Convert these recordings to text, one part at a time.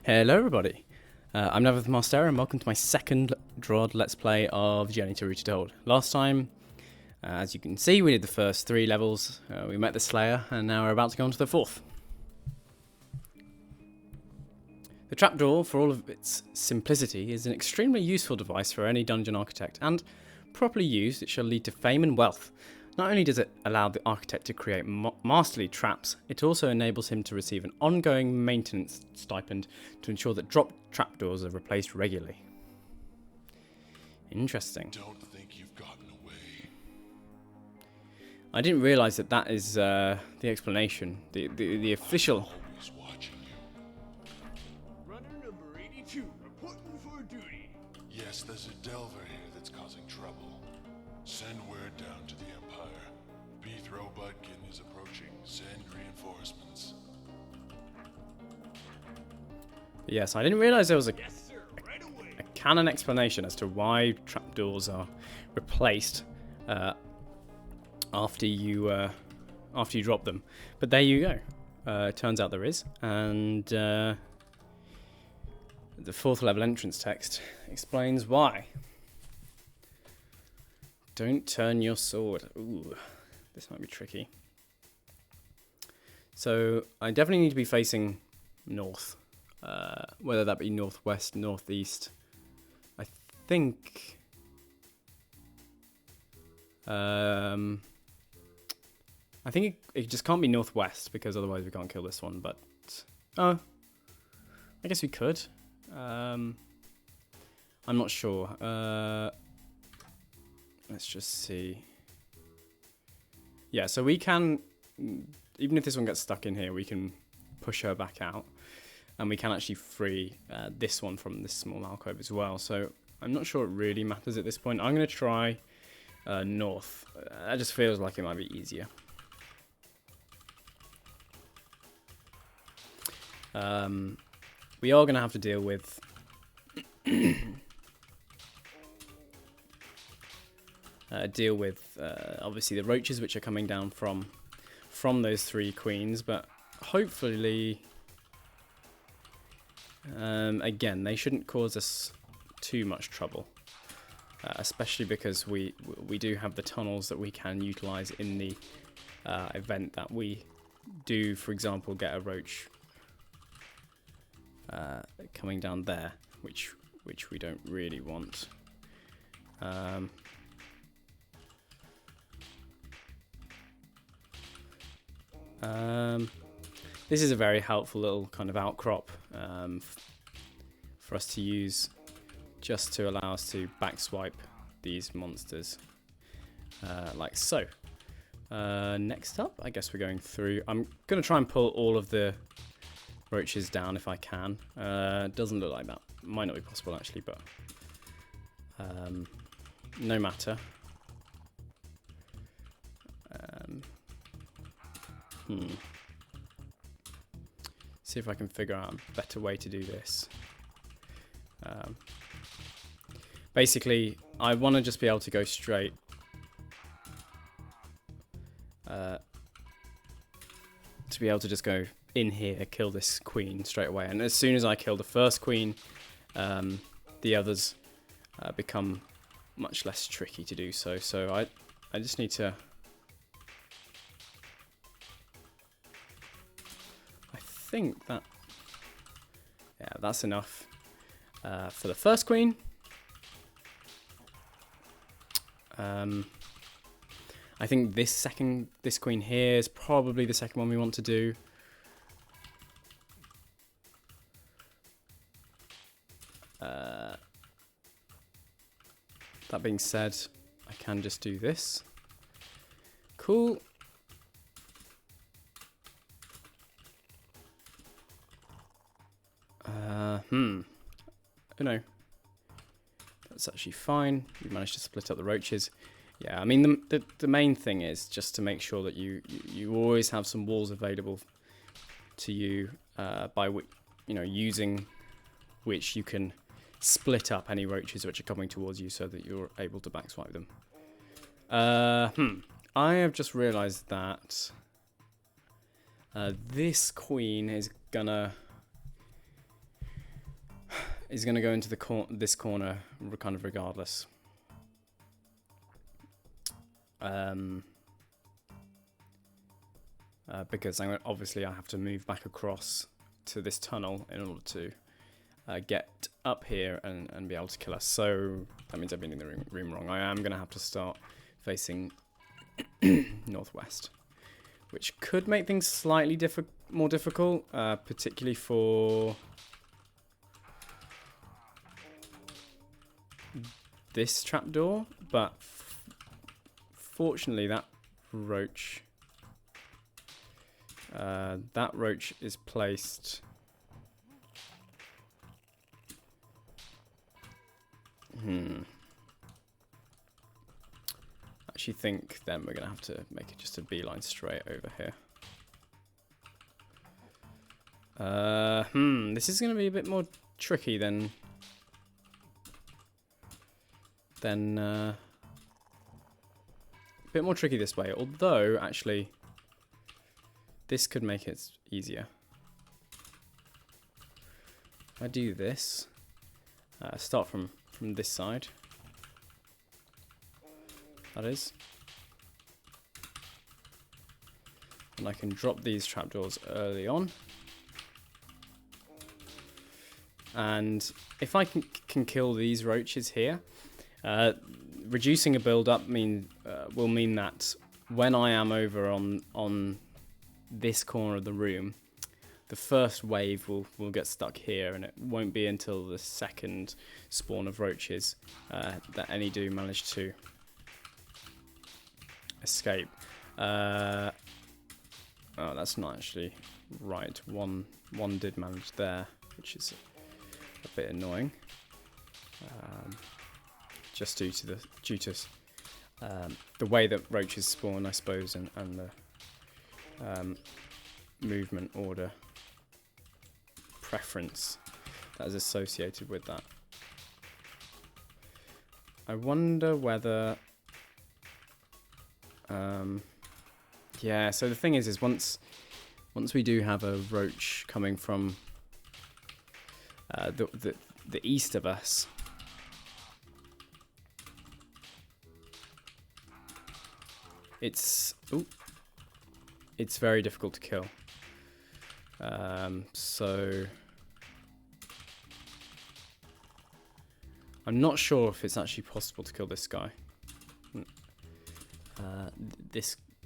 Hello everybody, I'm Master and welcome to my second DROD Let's Play of Journey to Rooted Hold. Last time, as you can see, we did the first 3 levels, we met the Slayer, and now we're about to go on to the 4th. The trapdoor, for all of its simplicity, is an extremely useful device for any dungeon architect, and properly used it shall lead to fame and wealth. Not only does it allow the architect to create masterly traps, it also enables him to receive an ongoing maintenance stipend to ensure that dropped trapdoors are replaced regularly. Interesting. Don't think you've gotten away. I didn't realise that that is the explanation, the official. Always watching you. Runner number 82, reporting for duty. Yes, there's a delver here that's causing trouble. Send word down to the Empire. Robotkin is approaching. Send reinforcements. Yes, I didn't realise there was Yes, sir. Right away. a canon explanation as to why trapdoors are replaced after you drop them. But there you go. Turns out there is, and the 4th level entrance text explains why. Don't turn your sword. Ooh, this might be tricky. So I definitely need to be facing north, whether that be northwest, northeast. I think it just can't be northwest because otherwise we can't kill this one. But oh, I guess we could. I'm not sure. Let's just see. Yeah, so we can, even if this one gets stuck in here, we can push her back out. And we can actually free this one from this small alcove as well. So I'm not sure it really matters at this point. I'm going to try north. That just feels like it might be easier. We are going to have to deal with obviously the roaches which are coming down from those 3 queens, but hopefully again they shouldn't cause us too much trouble, especially because we do have the tunnels that we can utilize in the event that we do, for example, get a roach coming down there, which we don't really want. This is a very helpful little kind of outcrop for us to use just to allow us to backswipe these monsters like so. Next up, I guess we're going through. I'm going to try and pull all of the roaches down if I can. Doesn't look like that. Might not be possible actually, but no matter. See if I can figure out a better way to do this. Basically, I want to just be able to go straight. To be able to just go in here, kill this queen straight away. And as soon as I kill the first queen, the others become much less tricky to do so. So I just need to... I think that, yeah, that's enough for the first queen. I think this queen here is probably the second one we want to do. That being said, I can just do this. Cool. Oh no, that's actually fine. We managed to split up the roaches. Yeah, I mean the main thing is just to make sure that you always have some walls available to you by using which you can split up any roaches which are coming towards you so that you're able to backswipe them. I have just realised that this queen is gonna is going to go into this corner kind of regardless. Because obviously I have to move back across to this tunnel in order to get up here and be able to kill us. So that means I've been in the room wrong. I am going to have to start facing northwest, which could make things slightly more difficult, particularly for this trapdoor. But fortunately, that roach is placed. I actually think then we're gonna have to make it just a beeline straight over here. This is gonna be a bit more tricky than a bit more tricky this way. Although actually, this could make it easier. If I do this, start from this side. That is. And I can drop these trapdoors early on. And if I can kill these roaches here, reducing a build-up will mean that when I am over on this corner of the room, the first wave will get stuck here, and it won't be until the second spawn of roaches that any do manage to escape. Oh, that's not actually right. One did manage there, which is a bit annoying. Just due to the way that roaches spawn, I suppose, and the movement order preference that is associated with that. I wonder whether yeah, so the thing is once we do have a roach coming from the east of us, it's very difficult to kill. So I'm not sure if it's actually possible to kill this guy.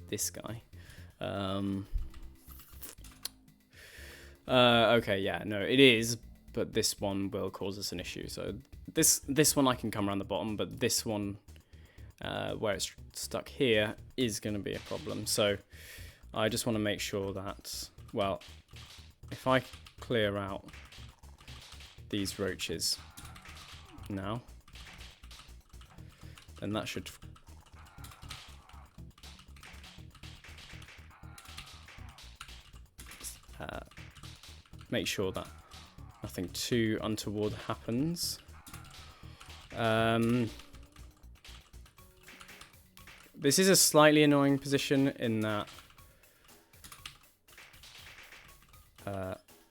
This guy. Okay, yeah, no, it is, but this one will cause us an issue. So this one I can come around the bottom, but this one where it's stuck here is going to be a problem. So I just want to make sure that, well, if I clear out these roaches now, then that should make sure that nothing too untoward happens. This is a slightly annoying position in that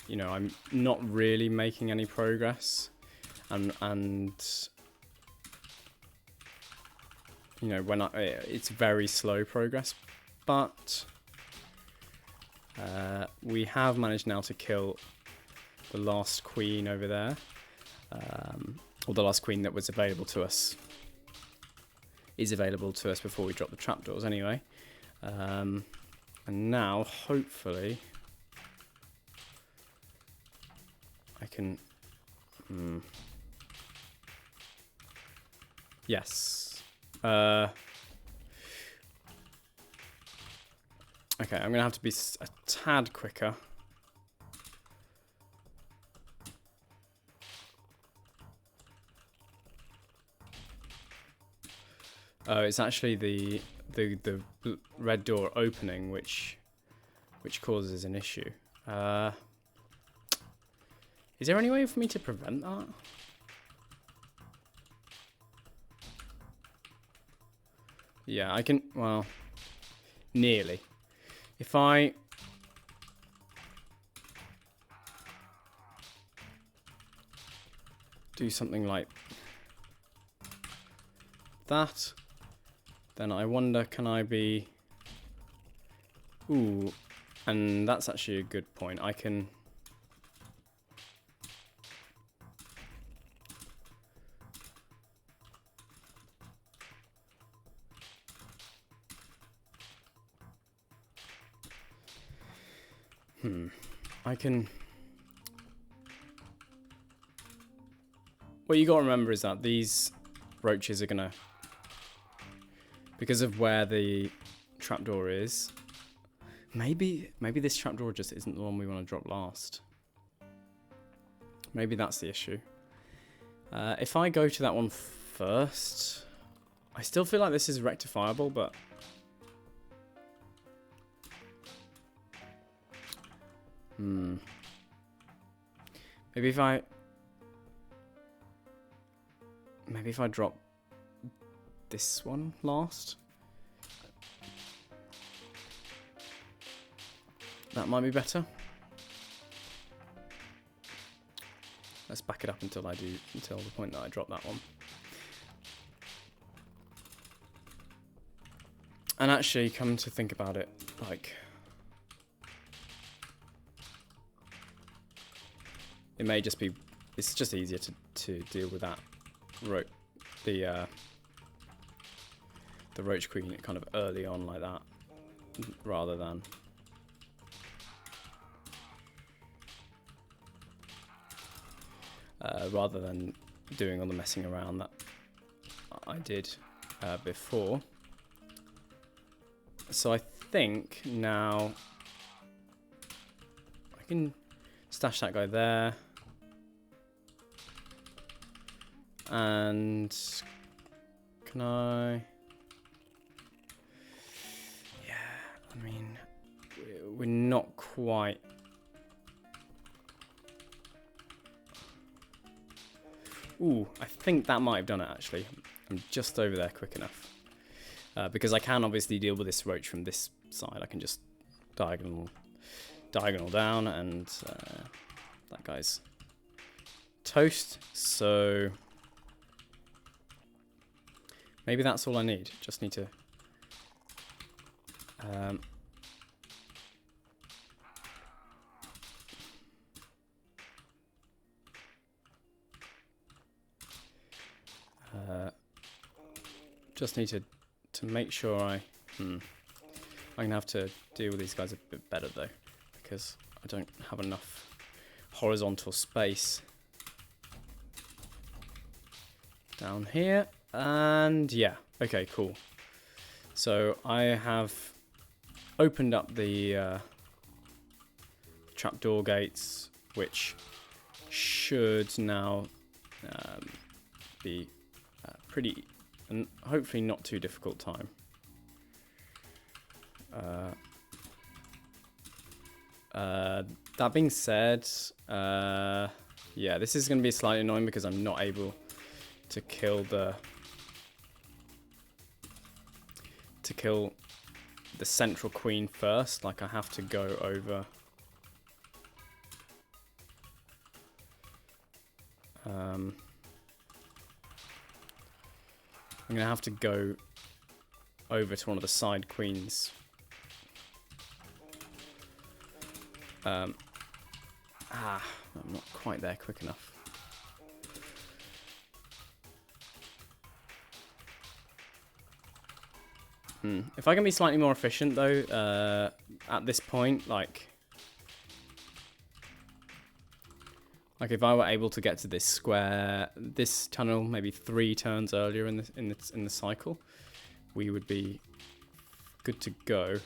you know, I'm not really making any progress, and you know, when it's very slow progress, but we have managed now to kill the last queen over there, or the last queen that was available to us. Is available to us before we drop the trapdoors anyway. And now, hopefully, I can... Yes. Okay, I'm going to have to be a tad quicker. Oh, it's actually the red door opening which causes an issue. Is there any way for me to prevent that? Yeah, I can, well, nearly. If I... do something like that, then I wonder, can I be... Ooh, and that's actually a good point. I can... I can... What you got to remember is that these roaches are going to... Because of where the trapdoor is... Maybe this trapdoor just isn't the one we want to drop last. Maybe that's the issue. If I go to that one first... I still feel like this is rectifiable, but... Maybe if I drop this one last. That might be better. Let's back it up until the point that I drop that one. And actually, come to think about it, like... It may just be... It's just easier to deal with that the roach queen kind of early on like that, rather than... doing all the messing around that I did before. So I think now I can stash that guy there. And can I... Yeah, I mean, we're not quite... Ooh, I think that might have done it actually. I'm just over there quick enough. Because I can obviously deal with this roach from this side. I can just diagonal down, and that guy's toast. So maybe that's all I need. Just need to to make sure I'm gonna have to deal with these guys a bit better though, because I don't have enough horizontal space down here. And yeah, okay, cool. So I have opened up the trapdoor gates, which should now be pretty, and hopefully not too difficult time. That being said, yeah, this is going to be slightly annoying because I'm not able to kill the central queen first. Like, I have to go over. I'm going to have to go over to one of the side queens. I'm not quite there quick enough. If I can be slightly more efficient though, at this point, like if I were able to get to this square, this tunnel, maybe 3 turns earlier in the cycle, we would be good to go.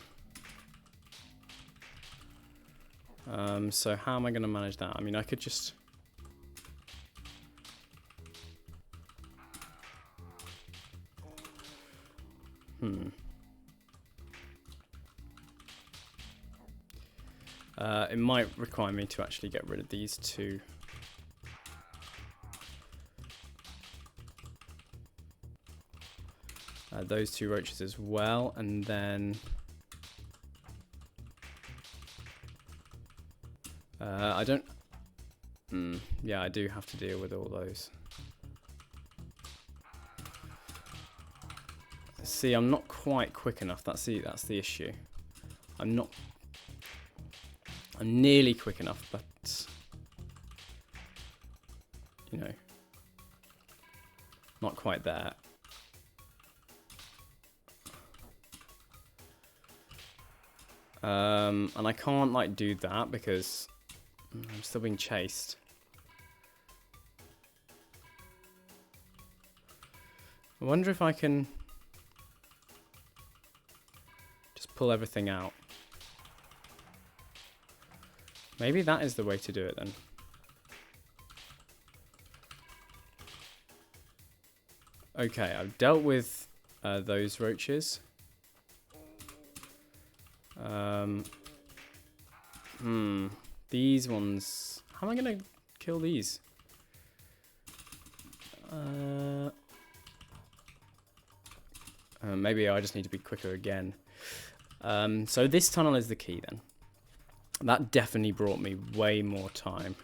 So how am I going to manage that? I mean, I could just... It might require me to actually get rid of these 2. Those 2 roaches as well, and then... I don't Yeah, I do have to deal with all those. See, I'm not quite quick enough. That's the issue. I'm nearly quick enough, but you know, not quite there. And I can't like do that because I'm still being chased. I wonder if I can just pull everything out. Maybe that is the way to do it then. Okay, I've dealt with those roaches. These ones. How am I gonna kill these? Maybe I just need to be quicker again. So this tunnel is the key then. That definitely brought me way more time.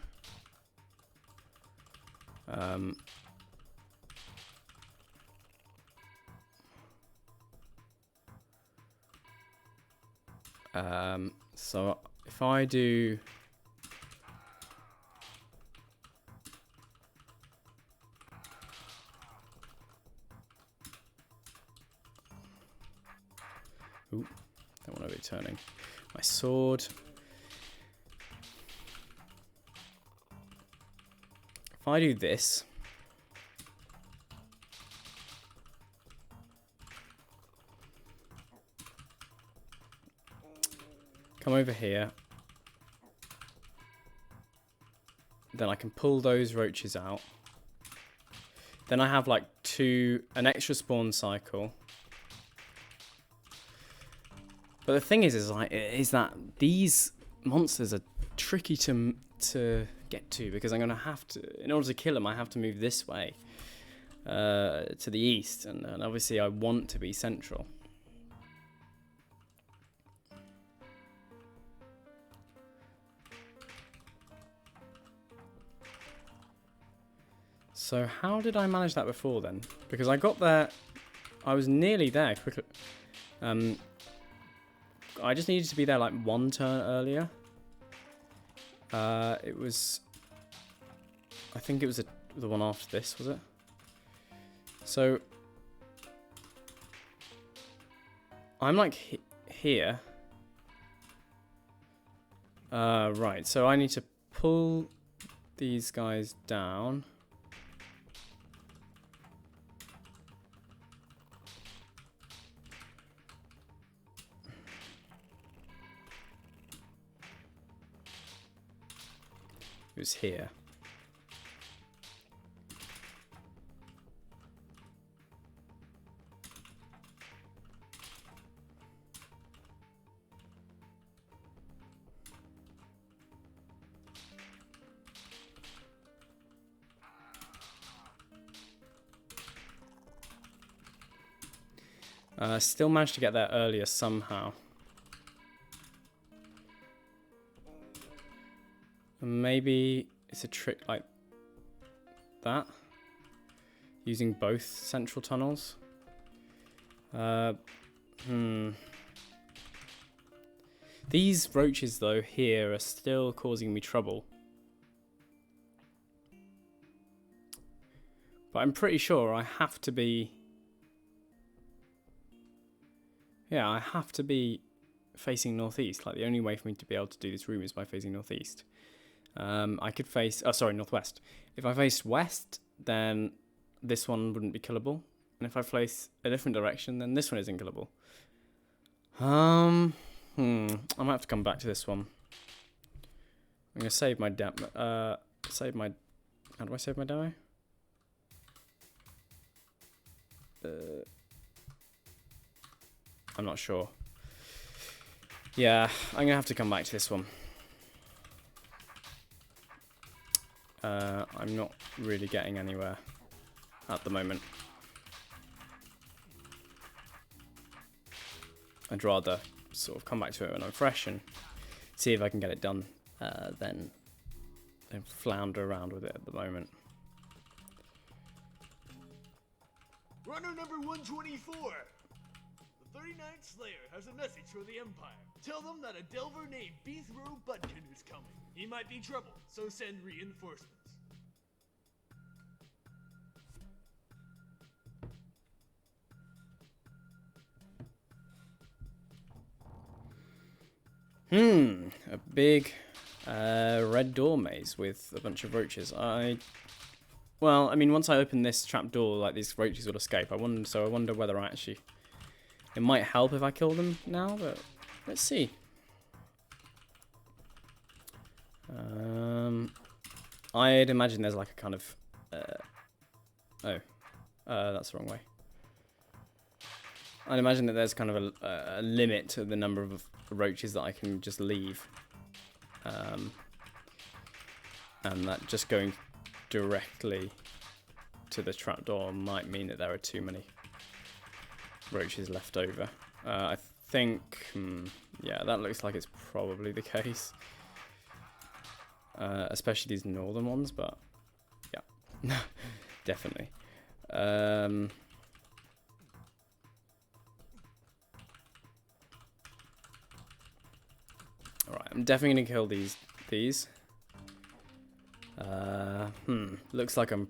So if I do... Ooh, don't want to be turning my sword. If I do this, come over here, then I can pull those roaches out. Then I have like an extra spawn cycle. But the thing is that these monsters are tricky to get to because I'm gonna have to, in order to kill them, I have to move this way to the east, and obviously I want to be central. So how did I manage that before then? Because I got there, I was nearly there quickly. I just needed to be there like one turn earlier. It was, I think it was the one after this, was it? So I'm like here. Right, so I need to pull these guys down. It was here. Still managed to get there earlier somehow. Maybe it's a trick like that, using both central tunnels. These roaches though here are still causing me trouble. But I'm pretty sure I have to be... Yeah, I have to be facing northeast. Like the only way for me to be able to do this room is by facing northeast. I could face, northwest. If I faced west, then this one wouldn't be killable. And if I face a different direction, then this one isn't killable. I might have to come back to this one. I'm gonna save my how do I save my demo? I'm not sure. Yeah, I'm gonna have to come back to this one. I'm not really getting anywhere at the moment. I'd rather sort of come back to it when I'm fresh and see if I can get it done then don't flounder around with it at the moment. Runner number 124. The 39th Slayer has a message for the Empire. Tell them that a Delver named Beethrow Butkin is coming. He might be trouble, so send reinforcements. A big red door maze with a bunch of roaches. Well, I mean, once I open this trapdoor, like, these roaches will escape. I wonder whether I actually... It might help if I kill them now, but let's see. I'd imagine there's like a kind of... that's the wrong way. I'd imagine that there's kind of a limit to the number of roaches that I can just leave. And that just going directly to the trapdoor might mean that there are too many roaches left over. I think, yeah, that looks like it's probably the case. Especially these northern ones, but yeah, definitely. Alright, I'm definitely gonna kill these. Looks like I'm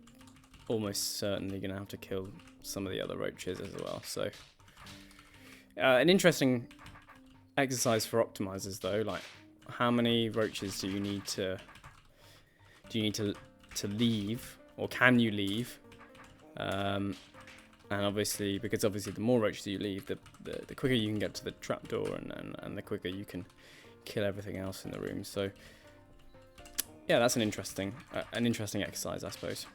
almost certainly gonna have to kill some of the other roaches as well. So, an interesting exercise for optimizers, though. Like, how many roaches do you need to leave, or can you leave? And obviously, because obviously the more roaches you leave, the quicker you can get to the trapdoor, and the quicker you can kill everything else in the room. So yeah, that's an interesting exercise, I suppose.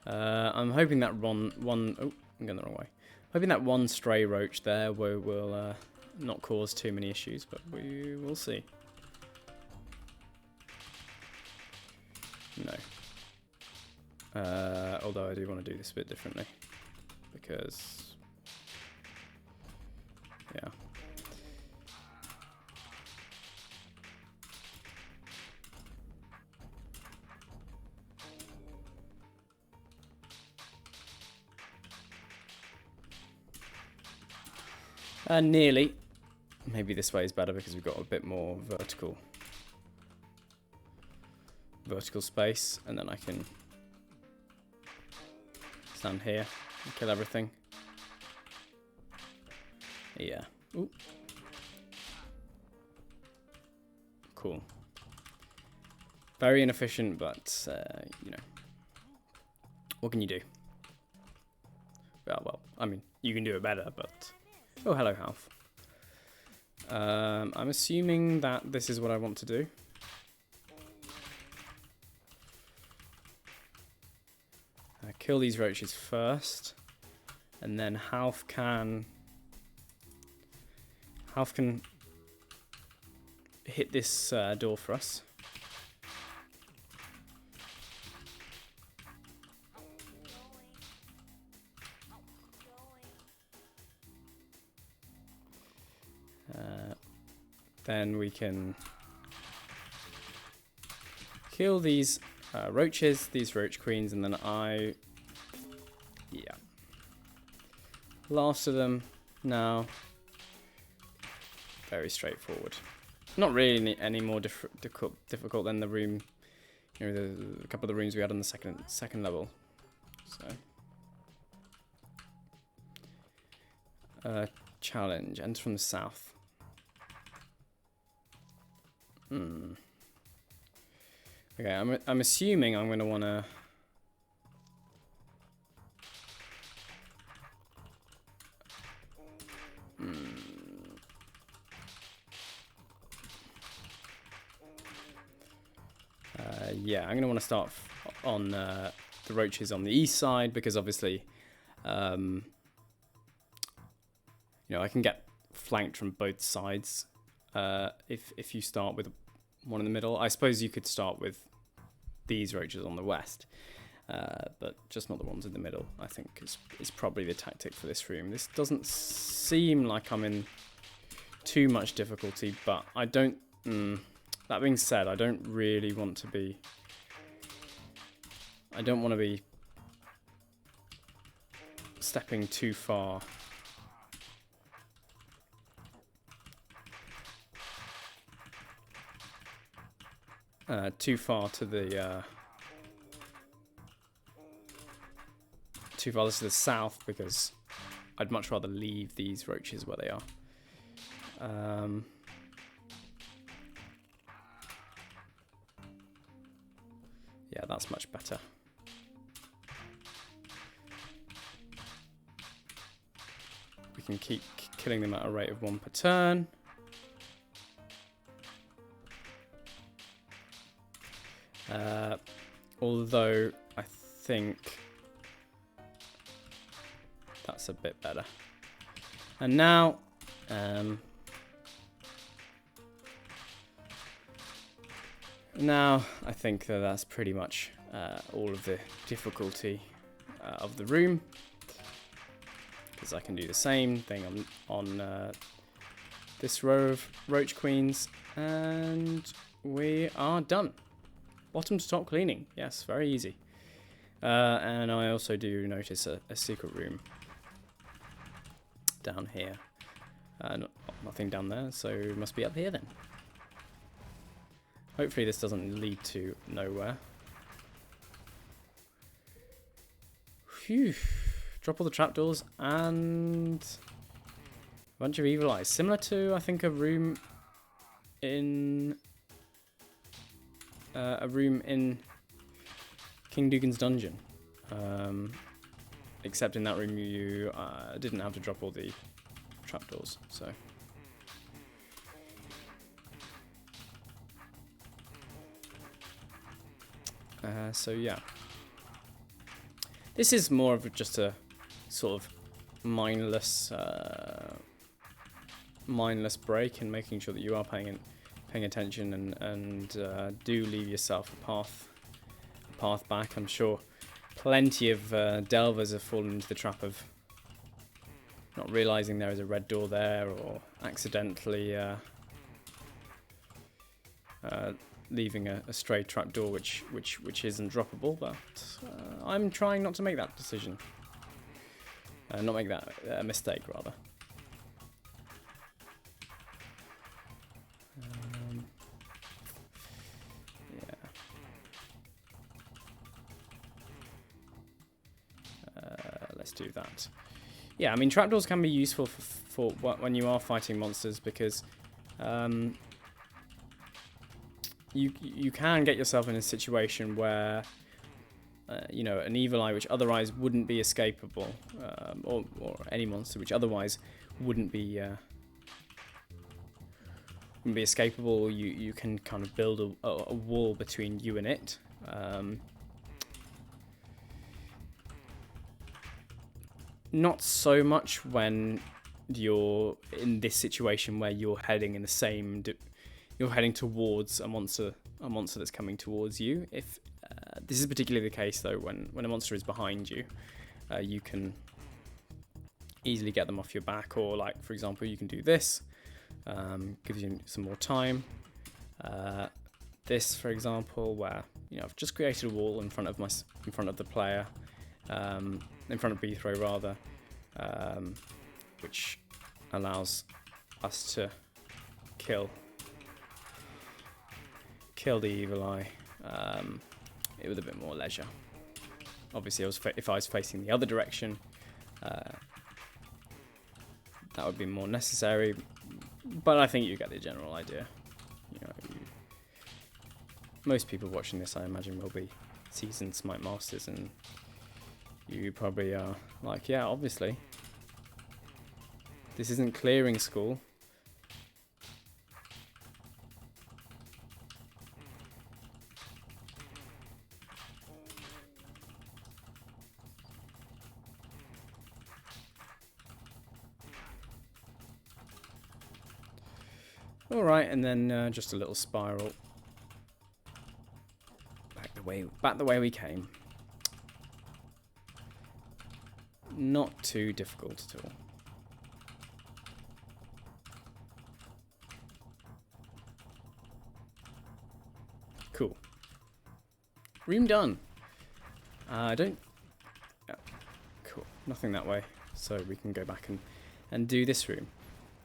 I'm hoping that I'm going the wrong way. Hoping that one stray roach there will not cause too many issues, but we will see. No. Although I do want to do this a bit differently, because yeah. Nearly. Maybe this way is better because we've got a bit more vertical space, and then I can stand here and kill everything. Yeah. Ooh. Cool. Very inefficient, but you know, what can you do? Well, I mean, you can do it better, but oh, hello, Half. I'm assuming that this is what I want to do. Kill these roaches first, and then Half can hit this door for us. Then we can kill these roaches, these roach queens, and then yeah, last of them now. Very straightforward. Not really any more difficult than the room, you know, the couple of the rooms we had on the second level. So, challenge: enter from the south. Okay, I'm assuming I'm gonna wanna. Yeah, I'm gonna want to start on the roaches on the east side, because obviously, you know, I can get flanked from both sides. If you start with one in the middle, I suppose you could start with these roaches on the west, but just not the ones in the middle. I think is probably the tactic for this room. This doesn't seem like I'm in too much difficulty, but I don't. That being said, I don't really want to be... I don't want to be stepping too far. Too far to the... too far to the south, because I'd much rather leave these roaches where they are. Yeah, that's much better. We can keep killing them at a rate of 1 per turn. Although I think that's a bit better. And now, I think that that's pretty much all of the difficulty of the room, because I can do the same thing on this row of roach queens, and we are done. Bottom to top cleaning, yes, very easy. And I also do notice a secret room down here. Nothing down there, so it must be up here then. Hopefully this doesn't lead to nowhere. Phew. Drop all the trapdoors and a bunch of evil eyes. Similar to, I think, a room in King Dugan's dungeon. Except in that room you didn't have to drop all the trapdoors, so... so yeah, this is more of just a sort of mindless break, and making sure that you are paying attention and do leave yourself a path back. I'm sure plenty of delvers have fallen into the trap of not realizing there is a red door there, or accidentally leaving a stray trapdoor which isn't droppable, but I'm trying not to make that decision. Not make that mistake, rather. Yeah. Let's do that. Yeah, I mean, trapdoors can be useful for when you are fighting monsters, because you can get yourself in a situation where you know, an evil eye which otherwise wouldn't be escapable, or any monster which otherwise wouldn't be escapable. You can kind of build a wall between you and it. Not so much when you're in this situation where you're heading in the same. You're heading towards a monster that's coming towards you. If this is particularly the case, though, when a monster is behind you, you can easily get them off your back, or, like, for example, you can do this. Gives you some more time. This, for example, where, you know, I've just created a wall in front of the player, in front of Beathrow rather, which allows us to kill the evil eye with a bit more leisure. Obviously, if I was facing the other direction, that would be more necessary. But I think you get the general idea. You know, most people watching this, I imagine, will be seasoned Smite Masters, and you probably are like, yeah, obviously, this isn't clearing school. Alright, and then just a little spiral. Back the way we came. Not too difficult at all. Cool. Room done. I don't... Yeah, cool. Nothing that way. So we can go back and do this room.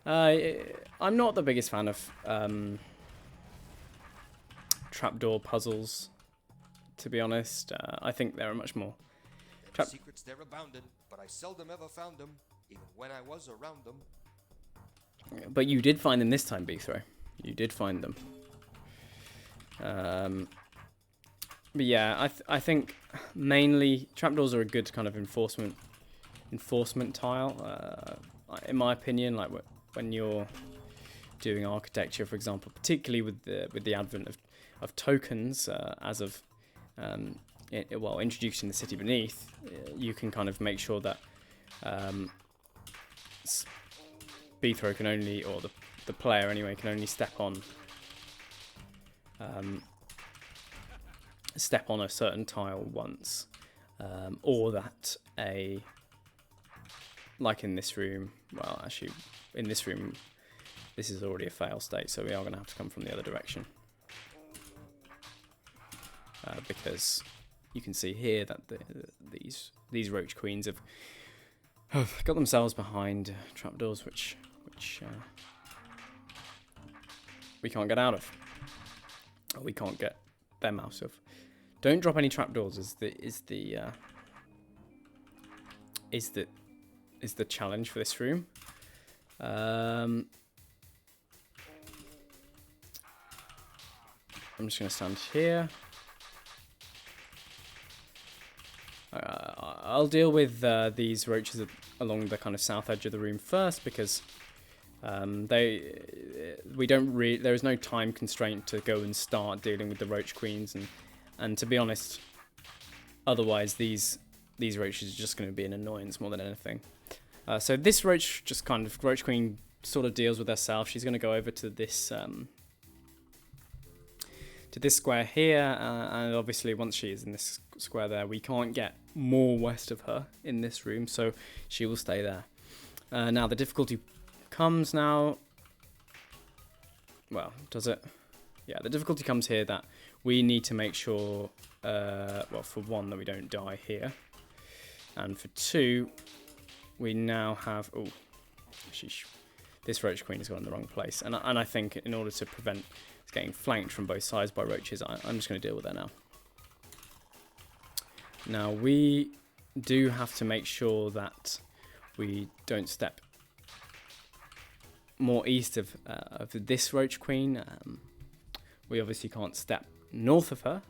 I'm not the biggest fan of trapdoor puzzles, to be honest. I think there are much more... Secrets there abounded, but I seldom ever found them, even when I was around them. But you did find them this time, Beethro. You did find them. But yeah, I think mainly trapdoors are a good kind of enforcement tile. In my opinion, like when you're doing architecture, for example, particularly with the advent of tokens, as of introducing the city beneath, you can kind of make sure that Beethro can only, or the player anyway, can only step on a certain tile once, or that like in this room, well, actually in this room this is already a fail state, so we are going to have to come from the other direction, because you can see here that these roach queens have got themselves behind trapdoors which we can't get out of, or we can't get them out of. Don't drop any trapdoors is the challenge for this room. I'm just going to stand here. I'll deal with these roaches along the kind of south edge of the room first, because there is no time constraint to go and start dealing with the roach queens, and to be honest, otherwise these roaches are just going to be an annoyance more than anything. So this roach queen sort of deals with herself. She's going to go over to this square here, and obviously once she is in this square there, we can't get more west of her in this room, so she will stay there. Now the difficulty comes now. Well, does it? Yeah, the difficulty comes here that we need to make sure, well, for one, that we don't die here, and for two, we now have... Oh, this roach queen has gone in the wrong place, and I think in order to prevent getting flanked from both sides by roaches, I'm just going to deal with her now. Now we do have to make sure that we don't step more east of this roach queen. We obviously can't step north of her,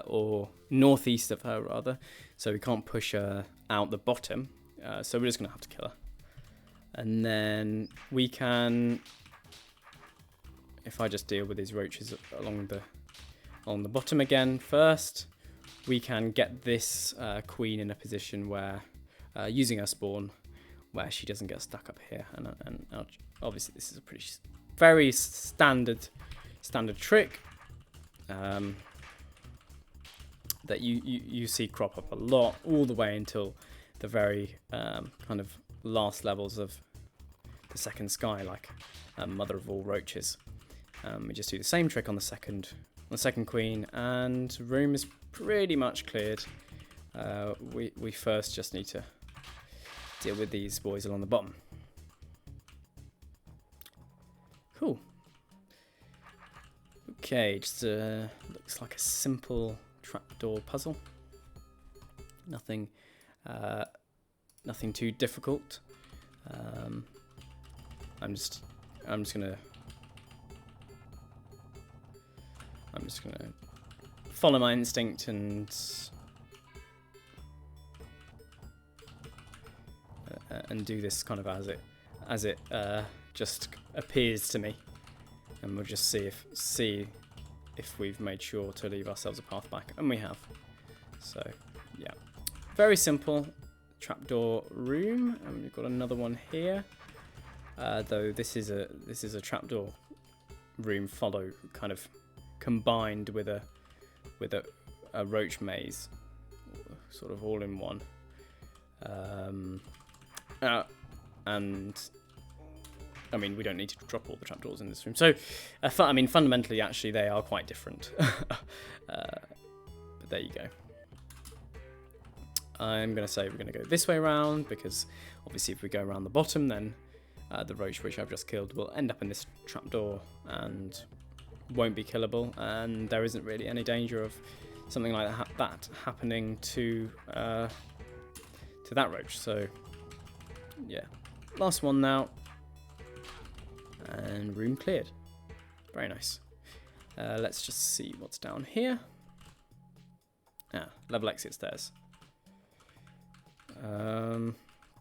or northeast of her rather, so we can't push her out the bottom, so we're just going to have to kill her. And then we can, if I just deal with these roaches along the bottom again first, we can get this queen in a position where, using her spawn, where she doesn't get stuck up here. And obviously this is a very standard trick that you see crop up a lot, all the way until the very kind of last levels of the second sky, like mother of all roaches. We just do the same trick on the second queen, and room is pretty much cleared. We first just need to deal with these boys along the bottom. Cool. Okay, just looks like a simple trapdoor puzzle. Nothing too difficult. I'm just gonna follow my instinct and do this kind of as it just appears to me, and we'll just see if we've made sure to leave ourselves a path back, and we have. So yeah, very simple trapdoor room, and we've got another one here. Though this is a trapdoor room kind of combined with a roach maze, sort of all in one. And I mean, we don't need to drop all the trapdoors in this room. So, I mean, fundamentally, actually, they are quite different. But there you go. I'm going to say we're going to go this way around, because obviously if we go around the bottom, then the roach which I've just killed will end up in this trapdoor and won't be killable, and there isn't really any danger of something like that happening to that roach. So yeah, last one now, and room cleared. Very nice. Let's just see what's down here. Level exit stairs.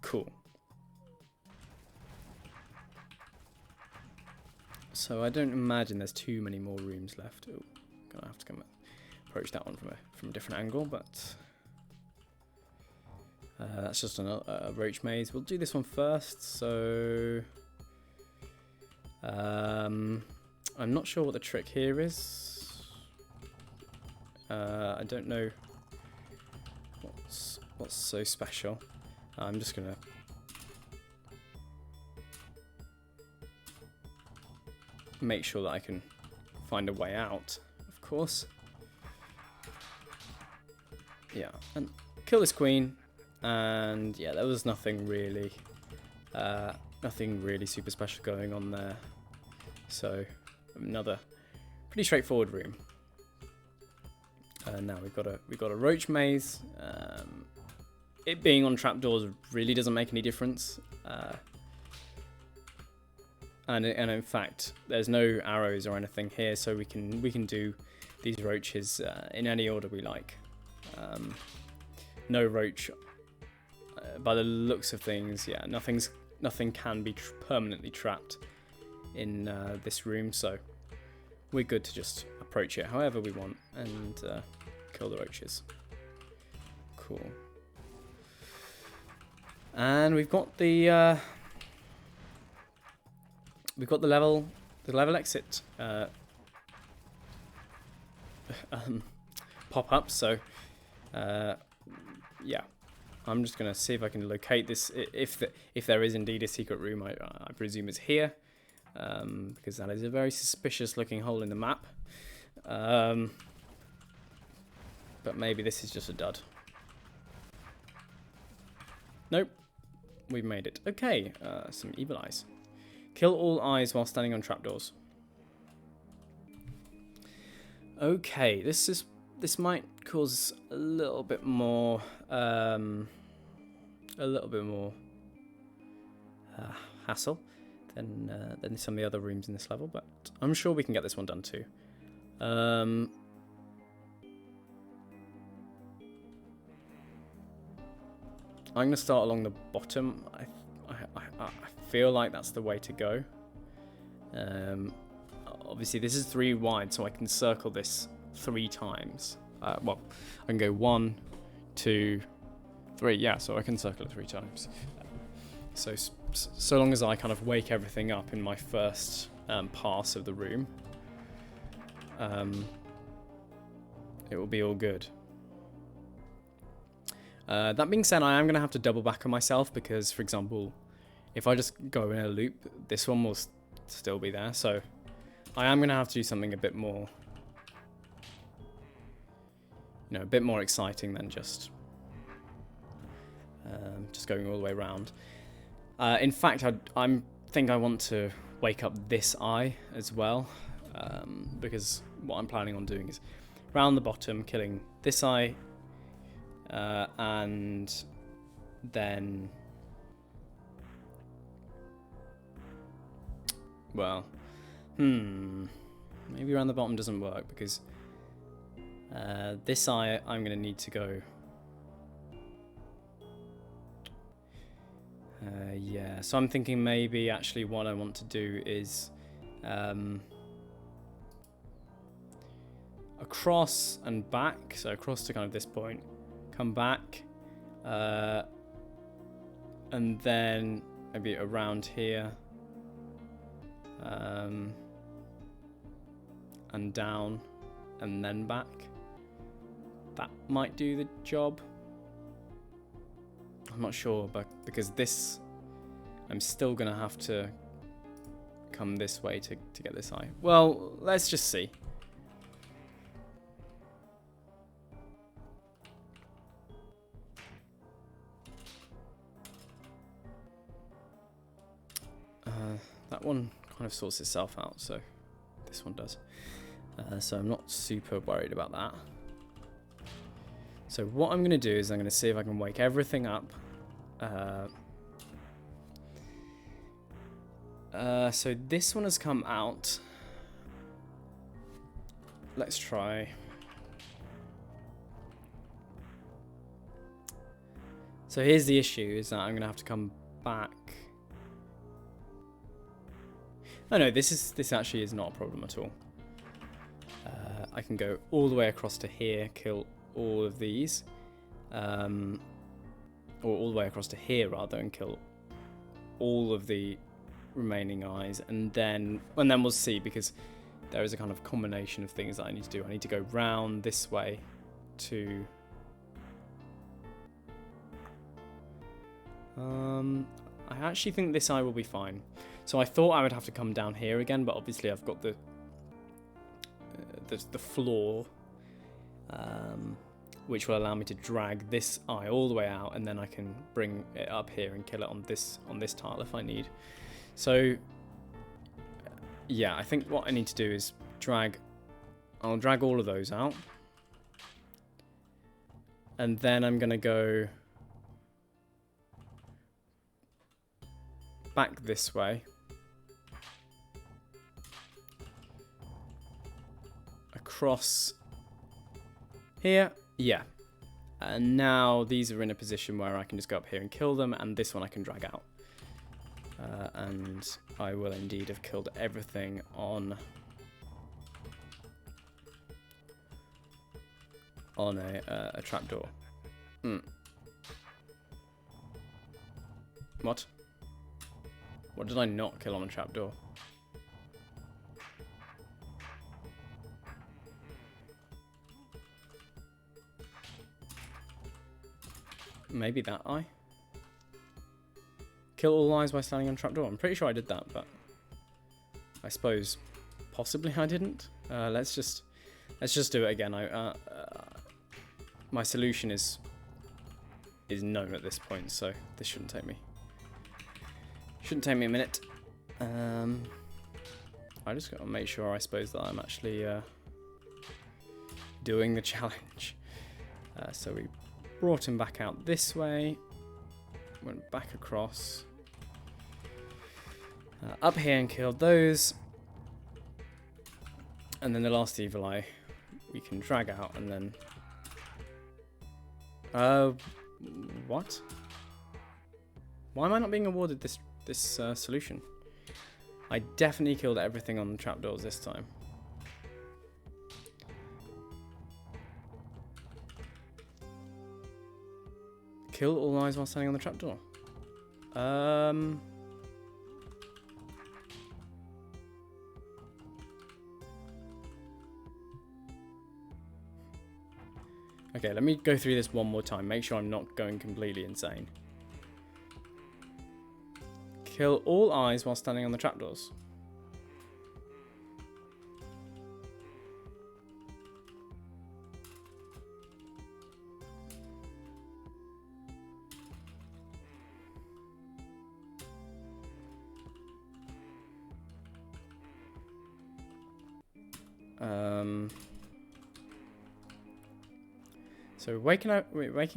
Cool. So I don't imagine there's too many more rooms left. Oh, gonna have to approach that one from a different angle, but that's just a roach maze. We'll do this one first. So I'm not sure what the trick here is. I don't know what's so special. I'm just gonna make sure that I can find a way out, of course. Yeah, and kill this queen, and yeah, there was nothing really super special going on there. So another pretty straightforward room. Now we've got a roach maze. It being on trapdoors really doesn't make any difference. And in fact, there's no arrows or anything here, so we can do these roaches in any order we like. No roach, by the looks of things, yeah, nothing can be permanently trapped in this room, so we're good to just approach it however we want and kill the roaches. Cool. And we've got the level exit pop up. So yeah, I'm just gonna see if I can locate this. If there is indeed a secret room, I presume it's here, because that is a very suspicious looking hole in the map. But maybe this is just a dud. Nope. We've made it. Okay, some evil eyes. Kill all eyes while standing on trapdoors. Okay, this might cause a little bit more hassle than some of the other rooms in this level, but I'm sure we can get this one done too. I'm going to start along the bottom. I feel like that's the way to go. Obviously, this is 3 wide, so I can circle this 3 times. Well, I can go 1, 2, 3. Yeah, so I can circle it 3 times. So long as I kind of wake everything up in my first pass of the room, it will be all good. That being said, I am going to have to double back on myself because, for example, if I just go in a loop, this one will still be there. So I am going to have to do something a bit more, a bit more exciting than just going all the way around. In fact, I think I want to wake up this eye as well, because what I'm planning on doing is round the bottom, killing this eye, and then, well, maybe around the bottom doesn't work because this eye I'm going to need to go. Yeah, so I'm thinking maybe actually what I want to do is across and back, so across to kind of this point, come back, and then maybe around here, and down, and then back. That might do the job. I'm not sure, but because this, I'm still gonna have to come this way to get this eye? Well, let's just see. That one kind of sorts itself out, so this one does. So I'm not super worried about that. So what I'm going to do is I'm going to see if I can wake everything up. So this one has come out. Let's try. So here's the issue, is that I'm going to have to come back. Oh no, this actually is not a problem at all. I can go all the way across to here, kill all of these. Or all the way across to here, rather, and kill all of the remaining eyes. And then we'll see, because there is a kind of combination of things that I need to do. I need to go round this way to... I actually think this eye will be fine. So I thought I would have to come down here again, but obviously I've got the floor, which will allow me to drag this eye all the way out, and then I can bring it up here and kill it on this tile if I need. So yeah, I think what I need to do is I'll drag all of those out, and then I'm gonna go back this way. Across here, yeah. And now these are in a position where I can just go up here and kill them, and this one I can drag out. And I will indeed have killed everything on a trapdoor. What? What did I not kill on a trapdoor? Maybe that eye? Kill all eyes by standing on trapdoor. I'm pretty sure I did that, but I suppose possibly I didn't. Let's just do it again. My solution is known at this point, so this shouldn't take me a minute. I just got to make sure, I suppose, that I'm actually doing the challenge. So we brought him back out this way, went back across, up here and killed those, and then the last evil eye we can drag out, and then what? Why am I not being awarded this solution? I definitely killed everything on the trapdoors this time. Kill all eyes while standing on the trapdoor. Okay, let me go through this one more time. Make sure I'm not going completely insane. Kill all eyes while standing on the trapdoors. So waking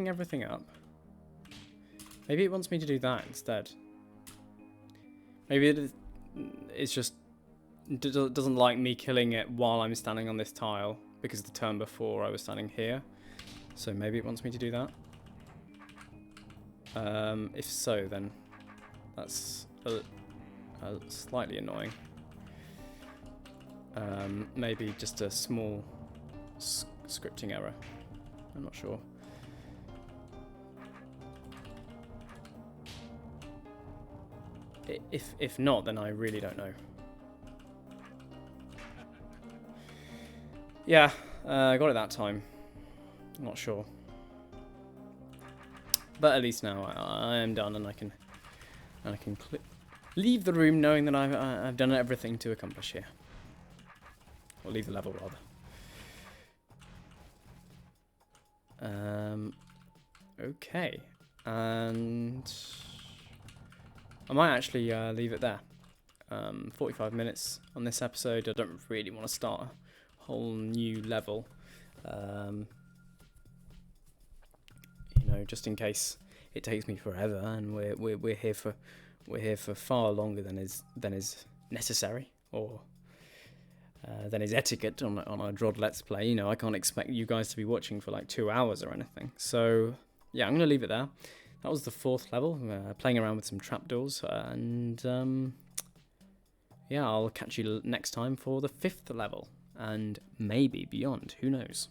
everything up. Maybe it wants me to do that instead. Maybe it's just doesn't like me killing it while I'm standing on this tile, because the turn before I was standing here. So maybe it wants me to do that. If so, then that's slightly annoying. Maybe just a small scripting error. I'm not sure. If not, then I really don't know. Yeah, I got it that time. I'm not sure. But at least now I am done, and I can leave the room knowing that I've done everything to accomplish here. Or leave the level, rather. Okay. And I might actually leave it there. 45 minutes on this episode. I don't really want to start a whole new level. You know, just in case it takes me forever, and we're here for far longer than is necessary, or than is etiquette on a DROD Let's Play. You know, I can't expect you guys to be watching for like 2 hours or anything. So yeah, I'm gonna leave it there. That was the 4th level, playing around with some trapdoors, and yeah, I'll catch you next time for the 5th level, and maybe beyond. Who knows?